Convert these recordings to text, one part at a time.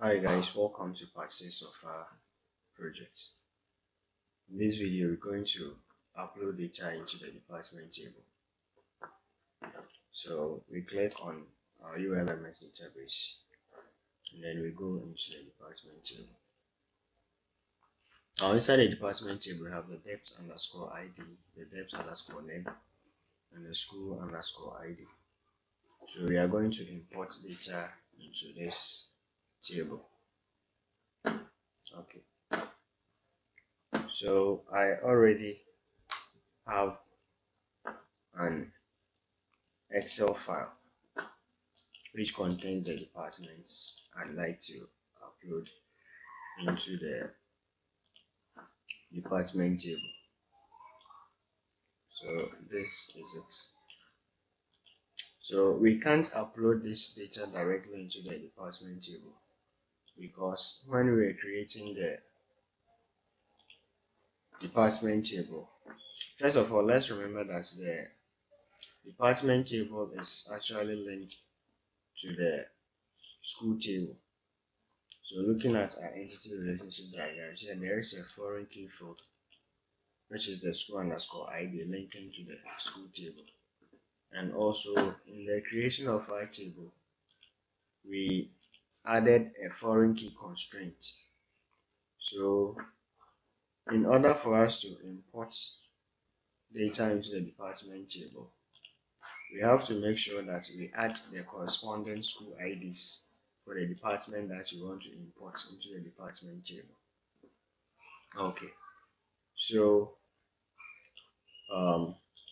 Hi guys, welcome to part 6 of our project. In this video, we're going to upload data into the department table. So we click on our ULMS database and then we go into the department table. Now inside the department table, we have the depth underscore ID, the depth underscore name, and the school underscore ID. So we are going to import data into this table. Okay. So I already have an Excel file which contains the departments I'd like to upload into the department table. So this is it. So we can't upload this data directly into the department table because when we were creating the department table, first of all, let's remember that the department table is actually linked to the school table. So looking at our entity relationship diagram, here there is a foreign key field which is the school underscore ID linking to the school table. And also in the creation of our table, we added a foreign key constraint. So in order for us to import data into the department table, we have to make sure that we add the corresponding school IDs for the department that we want to import into the department table. Okay, so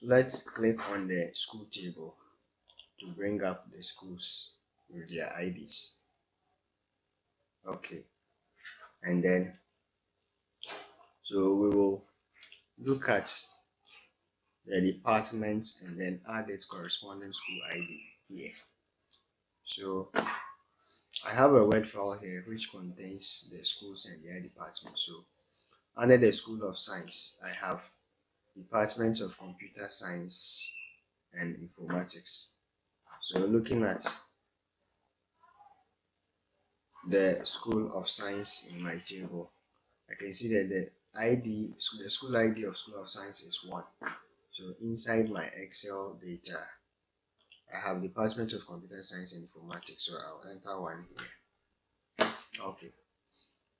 let's click on the school table to bring up the schools with their IDs. Okay, and then so we will look at the department and then add its corresponding school ID here. So I have a Word file here which contains the schools and their department. So under the School of Science, I have Department of Computer Science and Informatics. So looking at the School of Science in my table, I can see that the school ID of School of Science is 1. So inside my Excel data, I have Department of Computer Science and Informatics, so I'll enter 1 here. Okay.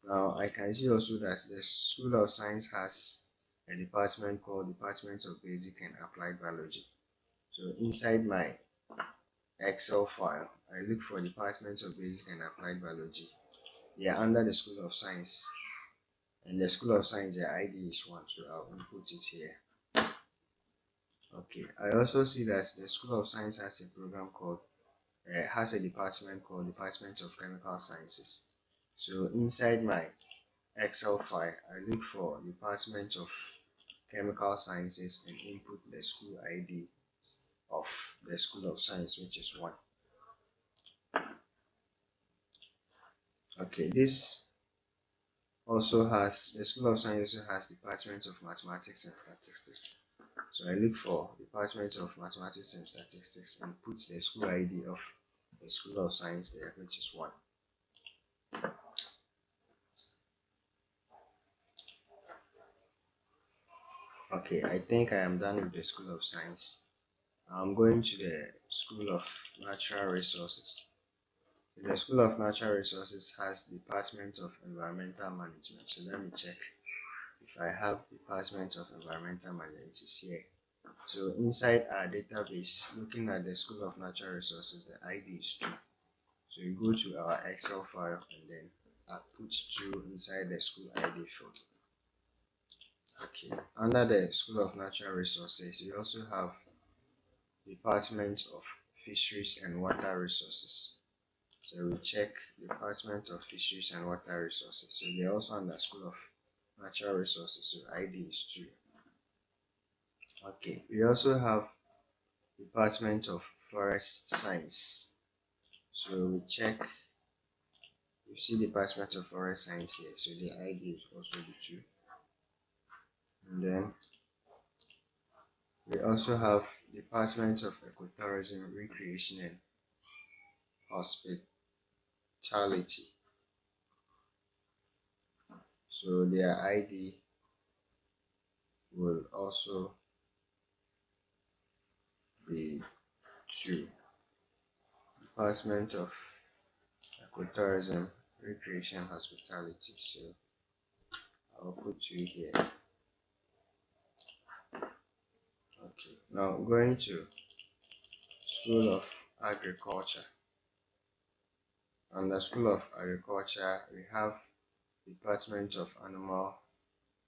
Now I can see also that the School of Science has a department called Department of Basic and Applied Biology. So inside my Excel file, I look for Department of Basic and Applied Biology. They are under the School of Science, and the School of Science, their ID is 1, so I'll input it here. Okay, I also see that the School of Science has a program called, has a department called Department of Chemical Sciences. So inside my Excel file, I look for Department of Chemical Sciences and input the school ID of the School of Science, which is 1. Okay, this also has, the School of Science also has Department of Mathematics and Statistics. So I look for Department of Mathematics and Statistics and put the school ID of the School of Science there, which is 1. Okay, I think I am done with the School of Science. I'm going to the School of Natural Resources. The School of Natural Resources has Department of Environmental Management. So let me check if I have Department of Environmental Management. It is here. So inside our database, looking at the School of Natural Resources, the ID is 2. So you go to our Excel file and then put 2 inside the school ID field. Okay, under the School of Natural Resources, we also have Department of Fisheries and Water Resources. So we check Department of Fisheries and Water Resources. So they're also under School of Natural Resources, so ID is 2. Okay, we also have Department of Forest Science. So we check, you see Department of Forest Science here, so the ID is also the 2. And then we also have Department of Ecotourism, Recreation and Hospitality. So their ID will also be 2. Department of Ecotourism, Recreation, Hospitality. So I'll put 2 here. Okay. Now going to School of Agriculture. Under School of Agriculture, we have Department of Animal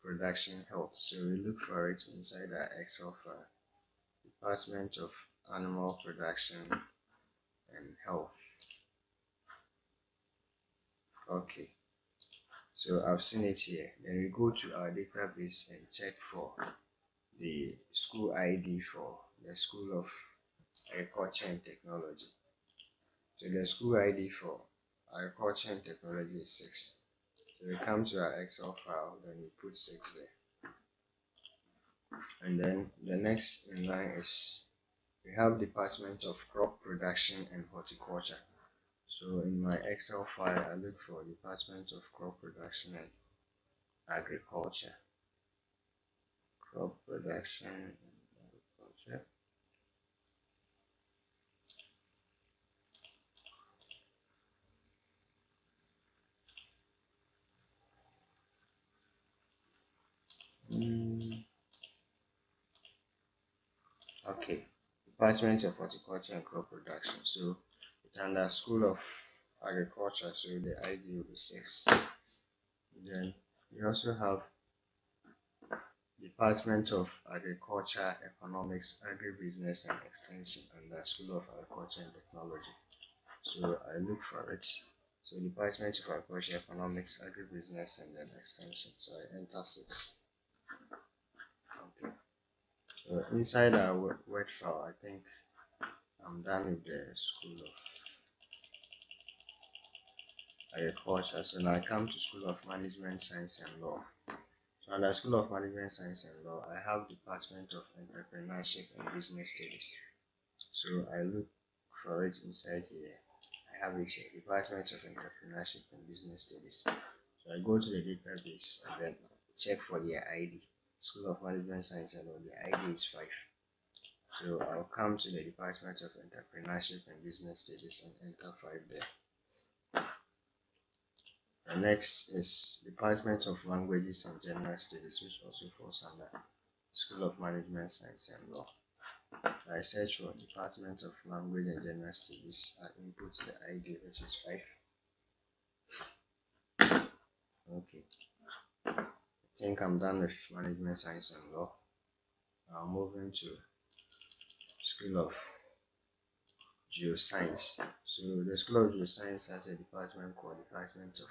Production Health. So we look for it inside our Excel file. Department of Animal Production and Health. Okay, so I've seen it here. Then we go to our database and check for the school ID for the School of Agriculture and Technology. So the school ID for Agriculture and Technology is 6. So we come to our Excel file, then we put 6 there. And then the next in line is we have Department of Crop Production and Horticulture. So in my Excel file, I look for Department of Crop Production and Agriculture. Crop Production and Agriculture. Okay, Department of Horticulture and Crop Production. So it's under School of Agriculture, so the ID will be 6. Then we also have Department of Agriculture, Economics, Agribusiness and Extension under School of Agriculture and Technology. So I look for it. So Department of Agriculture, Economics, Agribusiness and then Extension. So I enter 6. Okay. So inside our Word file, I think I'm done with the School of Agriculture. So now I come to School of Management Science and Law. So under School of Management Science and Law, I have Department of Entrepreneurship and Business Studies. So I look for it inside here. I have it here, Department of Entrepreneurship and Business Studies. So I go to the database and then check for their ID. School of Management Science and Law, the ID is 5. So I'll come to the Department of Entrepreneurship and Business Studies and enter 5 there. The next is Department of Languages and General Studies, which also falls under School of Management Science and Law. I search for Department of Language and General Studies. I input the ID, which is 5. Okay. I think I'm done with Management Science and Law. I'll move into School of Geoscience. So the School of Geoscience has a department called Department of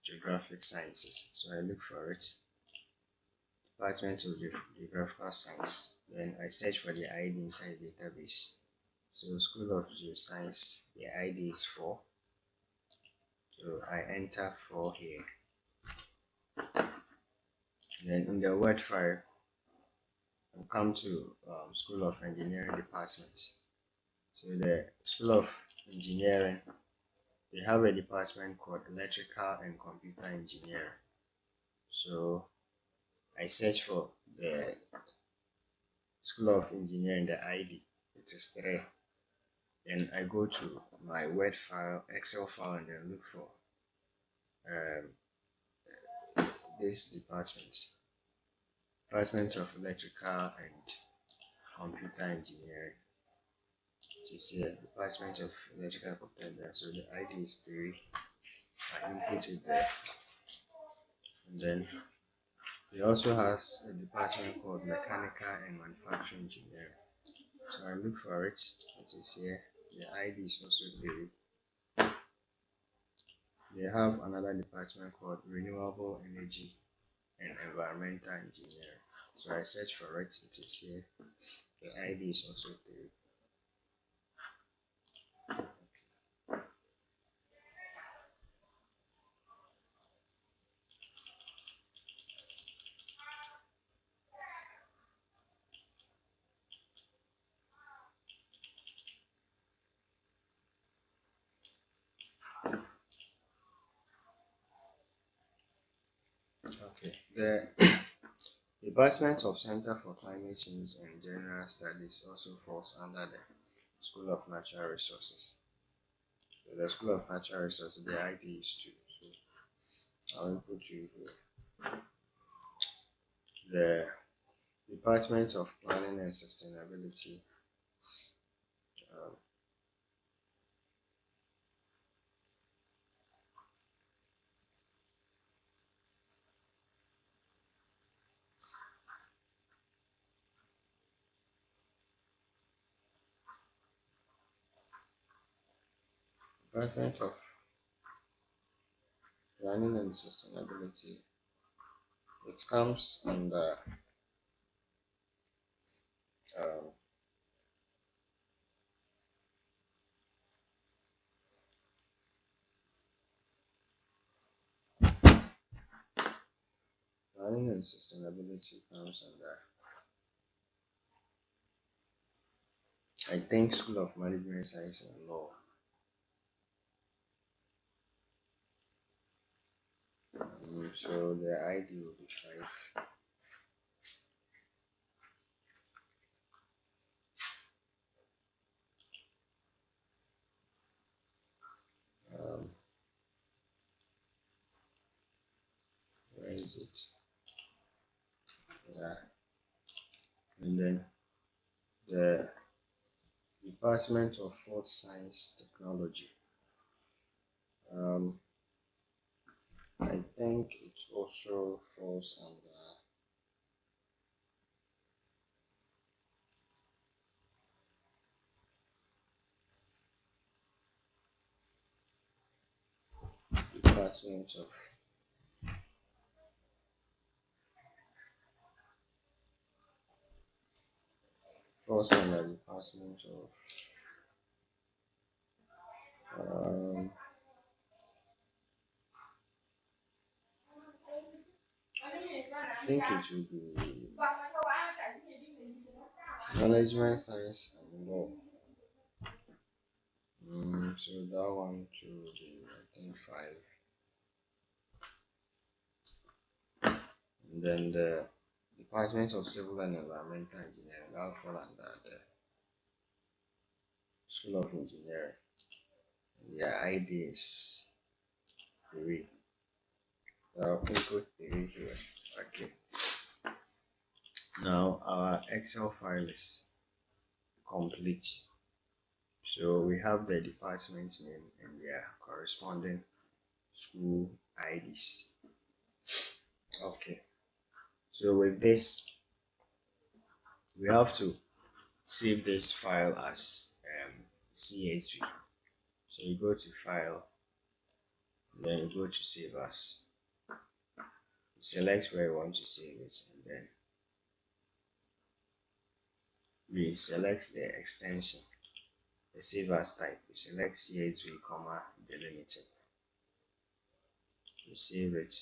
Geographic Sciences. So I look for it. Department of Geographical Science. Then I search for the ID inside the database. So School of Geoscience, the ID is 4. So I enter 4 here. Then in the Word file, I'll come to School of Engineering Department. So the School of Engineering, they have a department called Electrical and Computer Engineering. So I search for the School of Engineering, the ID, it is 3. Then I go to my Word file, Excel file, and then look for this Department of Electrical and Computer Engineering. It is here, Department of Electrical and Computer Engineering. So the ID is 3. I input it there. And then it also has a department called Mechanical and Manufacturing Engineering. So I look for it. It is here. The ID is also 3. They have another department called Renewable Energy and Environmental Engineering. So I search for it. It is here. The ID is also 3. Okay. The Department of Center for Climate Change and General Studies also falls under the School of Natural Resources. So the School of Natural Resources, the ID is 2. So I will put you here. The Department of Planning and Sustainability. Um, Department of Planning and Sustainability. It comes under um, Planning and Sustainability comes under, I think, School of Management Science and Law. So the ID will be 5. Um, where is it? Yeah. And then the Department of Food Science Technology. Um, I think it also falls under Department of falls under Department of I think it will be Management Science and Law. So that one too will be, I think, 5. And then the Department of Civil and Environmental Engineering, that will fall under the School of Engineering. Their ID is 3. I'll input 3 here. Okay. Now our Excel file is complete. So we have the department name and their corresponding school IDs. Okay. So with this, we have to save this file as CSV. So you go to File, then you go to Save As. You select where you want to save it, and then we select the extension, the Save As type. You select CSV, delimited. You save it.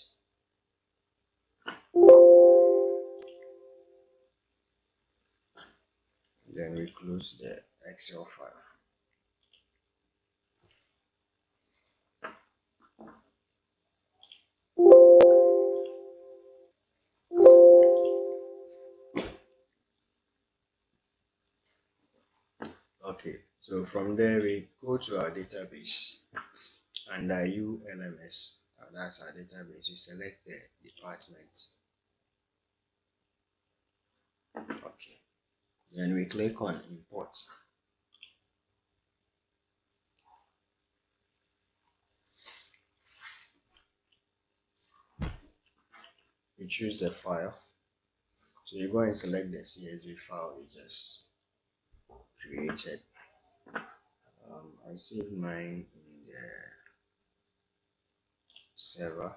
Then we close the Excel file. Okay, so from there we go to our database. Under ULMS, that's our database. We select the department. Okay, then we click on Import. We choose the file. So you go and select the CSV file you just created. I saved mine in the server.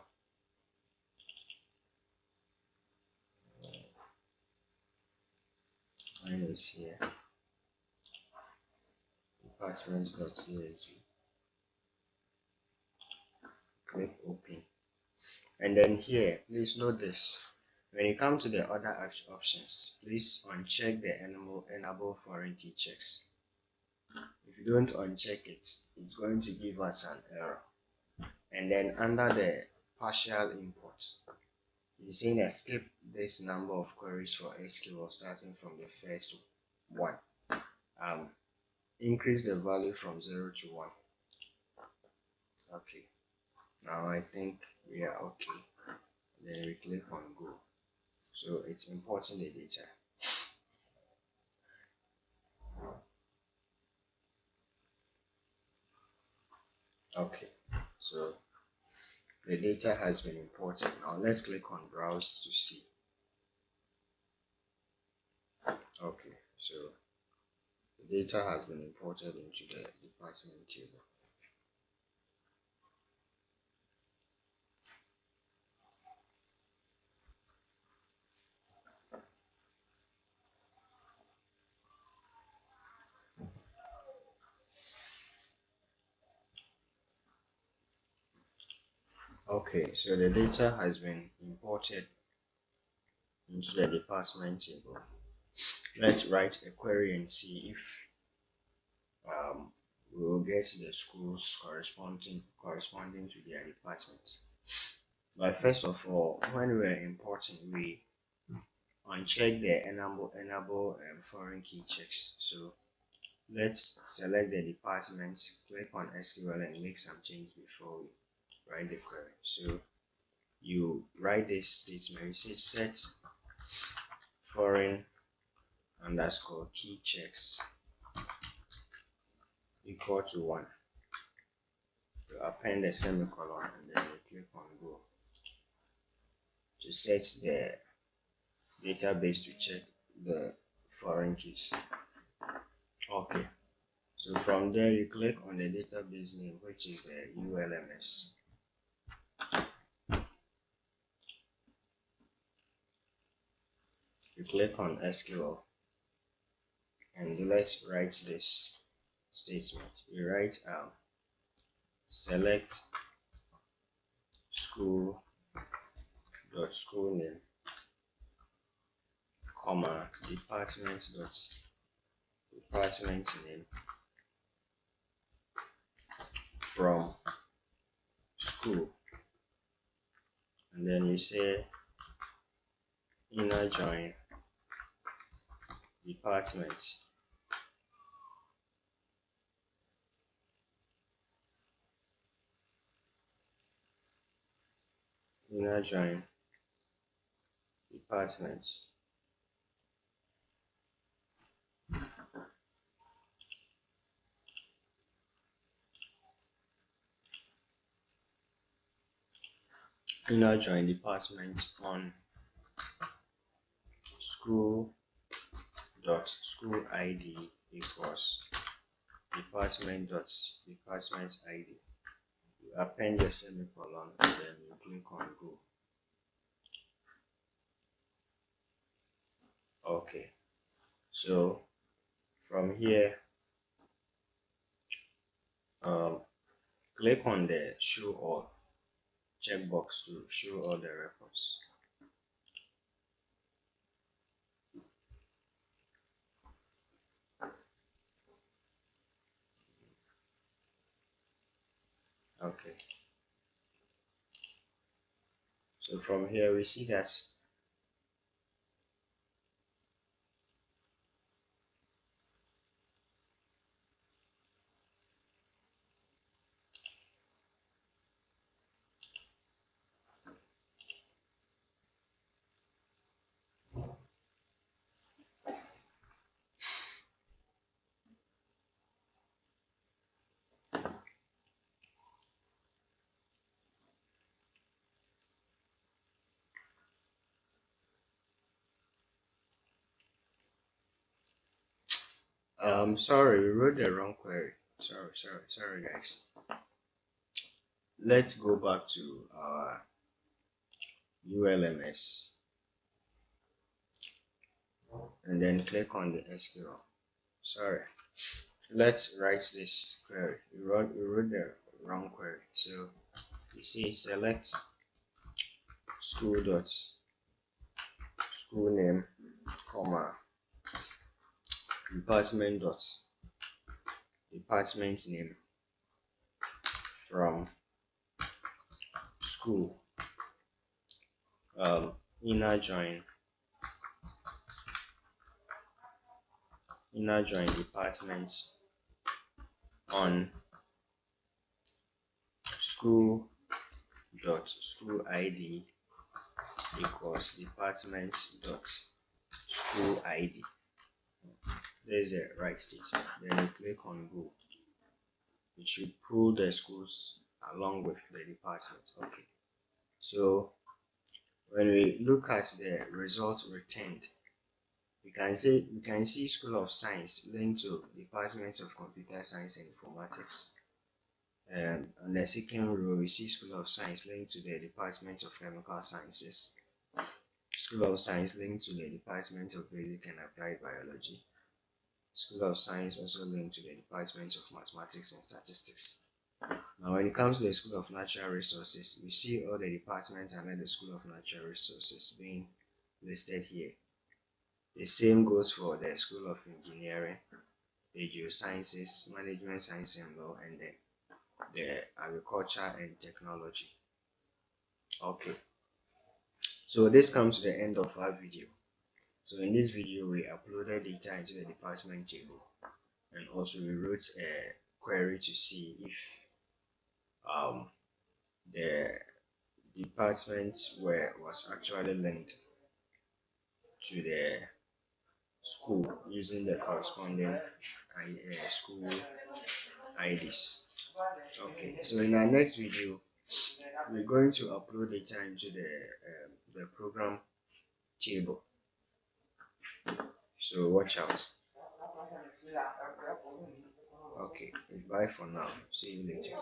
Mine is here, departments.csv. Click open, and then here, please note this: when you come to the other options, please uncheck the enable foreign key checks. If you don't uncheck it, it's going to give us an error. And then under the partial imports, It's saying that skip this number of queries for SQL starting from the first one. Increase the value from 0 to 1. Okay, now I think we are okay. Then we click on go. So it's importing the data. Okay, so the data has been imported. Now let's click on browse to see. Okay, so the data has been imported into the department table. Okay, so the data has been imported into the department table. Let's write a query and see if we will get the schools corresponding to their department. But first of all, when we are importing, we uncheck the enable foreign key checks. So let's select the department, click on SQL and make some changes before we write the query. So you write this statement, you say set foreign underscore key checks equal to 1. You append a semicolon and then you click on go to set the database to check the foreign keys. Okay, so from there you click on the database name, which is the ULMS. You click on SQL and let's write this statement. You write select school dot school name, comma department dot department name from school, and then you say inner join department inner join department. Inner join department on school dot school ID equals department dot department ID. You append your semicolon and then you click on go. Okay, so from here click on the show all checkbox to show all the records. Okay, so from here we see that sorry, we wrote the wrong query. Sorry guys. Let's go back to our ULMS and then click on the SQL. Sorry, let's write this query. We wrote the wrong query. So you see select school dot school name, comma department dot department name from school, inner join department on school id equals department dot school id. There's the right statement. Then you click on go. It should pull the schools along with the department. Okay, so when we look at the result returned, we can see School of Science linked to Department of Computer Science and Informatics. On the second row, we see School of Science linked to the Department of Chemical Sciences. School of Science linked to the Department of Basic and Applied Biology. School of Science also linked to the Department of Mathematics and Statistics. Now, when it comes to the School of Natural Resources, we see all the departments under the School of Natural Resources being listed here. The same goes for the School of Engineering, the Geosciences, Management Science and Law, and the Agriculture and Technology. Okay, so this comes to the end of our video. So in this video, we uploaded data into the department table, and also we wrote a query to see if the department was actually linked to the school using the corresponding school IDs. Okay, so in our next video, we're going to upload data into the program table. So watch out. Okay, bye for now. See you later.